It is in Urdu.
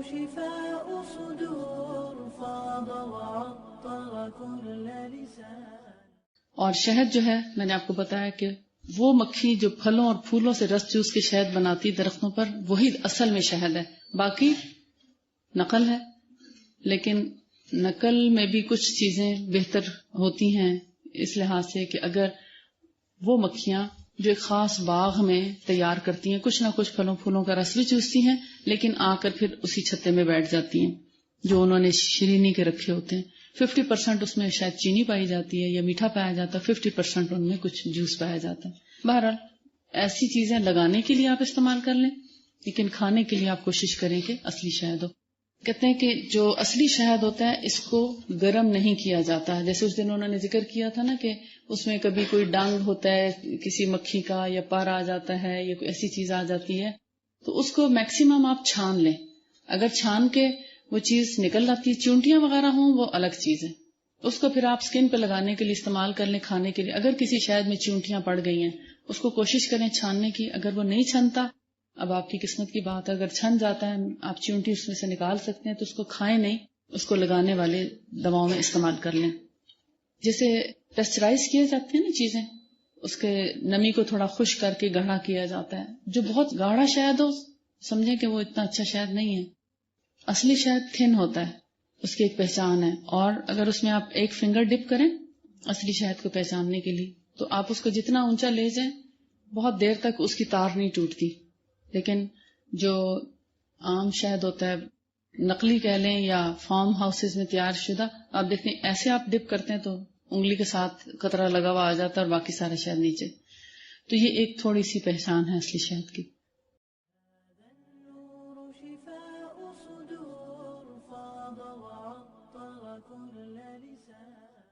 شفاء صدور فاض وعطر كل لسان. اور شہد جو ہے میں نے آپ کو بتایا کہ وہ مکھی جو پھلوں اور پھولوں سے رس چوس کے شہد بناتی درختوں پر، وہی اصل میں شہد ہے، باقی نقل ہے. لیکن نقل میں بھی کچھ چیزیں بہتر ہوتی ہیں اس لحاظ سے کہ اگر وہ مکھیاں جو ایک خاص باغ میں تیار کرتی ہیں، کچھ نہ کچھ پھلوں پھولوں کا رس بھی چوستی ہیں، لیکن آ کر پھر اسی چھتے میں بیٹھ جاتی ہیں جو انہوں نے شیرینی کے رکھے ہوتے ہیں. 50% اس میں شاید چینی پائی جاتی ہے یا میٹھا پایا جاتا ہے، 50% ان میں کچھ جوس پایا جاتا ہے. بہرحال ایسی چیزیں لگانے کے لیے آپ استعمال کر لیں، لیکن کھانے کے لیے آپ کوشش کریں کہ اصلی شہد ہو. کہتے ہیں کہ جو اصلی شہد ہوتا ہے اس کو گرم نہیں کیا جاتا ہے. جیسے اس دن انہوں نے ذکر کیا تھا نا کہ اس میں کبھی کوئی ڈنگ ہوتا ہے کسی مکھی کا، یا پر آ جاتا ہے، یا کوئی ایسی چیز آ جاتی ہے، تو اس کو میکسیمم آپ چھان لیں. اگر چھان کے وہ چیز نکل آتی ہے، چونٹیاں وغیرہ ہوں وہ الگ چیز ہے، اس کو پھر آپ سکن پہ لگانے کے لیے استعمال کر لیں، کھانے کے لیے. اگر کسی شہد میں چونٹیاں پڑ گئی ہیں اس کو کوشش کریں چھاننے کی. اگر وہ نہیں چھنتا، اب آپ کی قسمت کی بات ہے، اگر چھن جاتا ہے آپ چونٹی اس میں سے نکال سکتے ہیں تو اس کو کھائیں نہیں، اس کو لگانے والے دواؤں میں استعمال کر لیں. جیسے ٹیسچرائز کیے جاتے ہیں نا چیزیں، اس کے نمی کو تھوڑا خشک کر کے گاڑھا کیا جاتا ہے. جو بہت گاڑھا شہد ہو سمجھیں کہ وہ اتنا اچھا شہد نہیں ہے. اصلی شہد تھن ہوتا ہے، اس کی ایک پہچان ہے. اور اگر اس میں آپ ایک فنگر ڈپ کریں اصلی شہد کو پہچاننے کے لیے، تو آپ اس کو جتنا اونچا لے جائیں بہت دیر تک اس کی تار نہیں ٹوٹتی. لیکن جو عام شہد ہوتا ہے، نقلی کہہ لیں یا فارم ہاؤسز میں تیار شدہ، آپ دیکھیں ایسے آپ ڈپ کرتے ہیں تو انگلی کے ساتھ قطرہ لگا ہوا آ جاتا ہے اور باقی سارا شہد نیچے. تو یہ ایک تھوڑی سی پہچان ہے اصلی شہد کی. النور شفاء صدور فاض وعطر كل لسان.